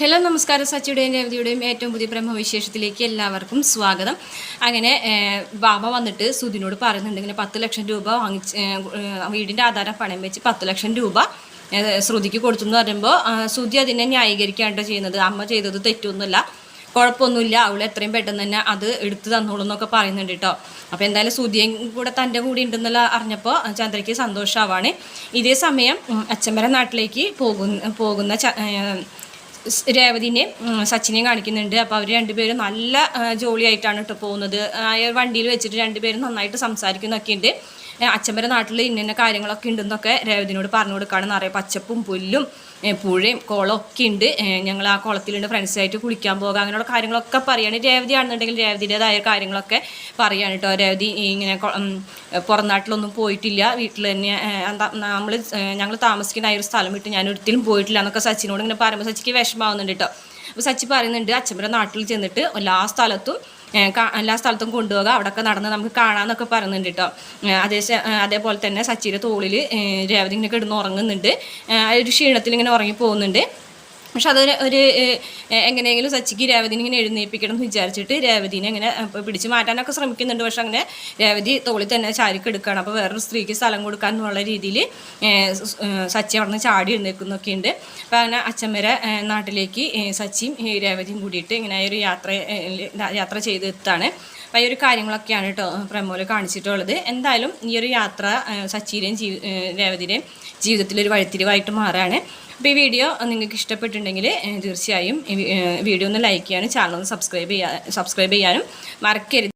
Hello നമസ്കാരം. സച്ചിയുടെയും രേവതിയുടെയും ഏറ്റവും പുതിയ ബ്രഹ്മവിശേഷത്തിലേക്ക് എല്ലാവർക്കും സ്വാഗതം. അങ്ങനെ ബാബ വന്നിട്ട് സുധിനോട് പറയുന്നുണ്ട്, ഇങ്ങനെ 10 ലക്ഷം രൂപ വാങ്ങിച്ച് വീടിൻ്റെ ആധാരം പണയം വെച്ച് 10 ലക്ഷം രൂപ ശ്രുതിക്ക് കൊടുത്തു എന്ന് പറയുമ്പോൾ സുധി അതിനെ ന്യായീകരിക്കാണ്ടോ ചെയ്യുന്നത്. അമ്മ ചെയ്തത് തെറ്റൊന്നുമില്ല, കുഴപ്പമൊന്നുമില്ല, അവൾ എത്രയും പെട്ടെന്ന് തന്നെ അത് എടുത്തു തന്നോളൂ എന്നൊക്കെ പറയുന്നുണ്ട് കേട്ടോ. അപ്പോൾ എന്തായാലും സുധിയും കൂടെ തൻ്റെ കൂടി ഉണ്ടെന്നുള്ള അറിഞ്ഞപ്പോൾ ചന്ദ്രയ്ക്ക് സന്തോഷമാവാണ്. ഇതേ സമയം അച്ഛമ്മയുടെ നാട്ടിലേക്ക് പോകുന്ന രേവതിനെ സച്ചിനെയും കാണിക്കുന്നുണ്ട്. അപ്പോൾ അവർ രണ്ടുപേരും നല്ല ജോളിയായിട്ടാണ് കേട്ടോ പോകുന്നത്. വണ്ടിയിൽ വെച്ചിട്ട് രണ്ടുപേരും നന്നായിട്ട് സംസാരിക്കുന്നൊക്കെ ഉണ്ട്. അച്ഛമ്മയുടെ നാട്ടിൽ ഇന്ന കാര്യങ്ങളൊക്കെ ഉണ്ടെന്നൊക്കെ രേവതിനോട് പറഞ്ഞു കൊടുക്കുകയാണ്. നിറയെ പച്ചപ്പും പുല്ലും പുഴയും കുളമൊക്കെ ഉണ്ട്, ഞങ്ങൾ ആ കുളത്തിലുണ്ട്, ഫ്രണ്ട്സായിട്ട് കുളിക്കാൻ പോകാം, അങ്ങനെയുള്ള കാര്യങ്ങളൊക്കെ പറയുകയാണ്. രേവതി ആണെന്നുണ്ടെങ്കിൽ രേവതിയുടേതായ കാര്യങ്ങളൊക്കെ പറയുകയാണ് കേട്ടോ. രേവതി ഇങ്ങനെ പുറം നാട്ടിലൊന്നും പോയിട്ടില്ല, വീട്ടിൽ തന്നെ ഞങ്ങൾ താമസിക്കുന്ന ആ ഒരു സ്ഥലം വിട്ട് ഞാൻ ഒരിക്കലും പോയിട്ടില്ല എന്നൊക്കെ സച്ചിനോട് ഇങ്ങനെ പറയുമ്പോൾ സച്ചിക്ക് വിഷമാവുന്നുണ്ട് കേട്ടോ. അപ്പോൾ സച്ചി പറയുന്നുണ്ട്, അച്ഛമ്മയുടെ നാട്ടിൽ ചെന്നിട്ട് എല്ലാ സ്ഥലത്തും കൊണ്ടുപോകുക, അവിടെയൊക്കെ നടന്ന് നമുക്ക് കാണാമെന്നൊക്കെ പറയുന്നുണ്ട് കേട്ടോ. അതേപോലെ തന്നെ സച്ചിയുടെ തോളിൽ രേവതി ഇങ്ങനെ കിടന്ന് ഉറങ്ങുന്നുണ്ട്. ഒരു ക്ഷീണത്തിൽ ഇങ്ങനെ ഉറങ്ങി പോകുന്നുണ്ട്. പക്ഷെ അത് എങ്ങനെയെങ്കിലും സച്ചിക്ക് രേവതിനെ ഇങ്ങനെ എഴുന്നേൽപ്പിക്കണം എന്ന് വിചാരിച്ചിട്ട് രേവതിനെ ഇങ്ങനെ പിടിച്ച് മാറ്റാനൊക്കെ ശ്രമിക്കുന്നുണ്ട്. പക്ഷെ അങ്ങനെ രേവതി തോളിൽ തന്നെ ചാരിക്കെടുക്കുകയാണ്. അപ്പോൾ വേറൊരു സ്ത്രീക്ക് സ്ഥലം കൊടുക്കാൻ എന്നുള്ള രീതിയിൽ സച്ചി അവിടെ നിന്ന് ചാടി എഴുന്നേൽക്കുന്നൊക്കെ ഉണ്ട്. അപ്പോൾ അങ്ങനെ അച്ഛമ്മരെ നാട്ടിലേക്ക് സച്ചിയും രേവതിയും കൂടിയിട്ട് ഇങ്ങനെ ഒരു യാത്ര ചെയ്തെത്താണ്. അപ്പോൾ ഈ ഒരു കാര്യങ്ങളൊക്കെയാണ് കേട്ടോ പ്രമോല് കാണിച്ചിട്ടുള്ളത്. എന്തായാലും ഈ ഒരു യാത്ര സച്ചിയുടെയും രേവതിയുടെയും ജീവിതത്തിലൊരു വഴിത്തിരിവായിട്ട് മാറുകയാണ്. അപ്പോൾ ഈ വീഡിയോ നിങ്ങൾക്ക് ഇഷ്ടപ്പെട്ടിട്ടുണ്ടെങ്കിൽ തീർച്ചയായും വീഡിയോ ഒന്ന് ലൈക്ക് ചെയ്യാനും ചാനൽ ഒന്ന് സബ്സ്ക്രൈബ് ചെയ്യാനും മറക്കരുത്.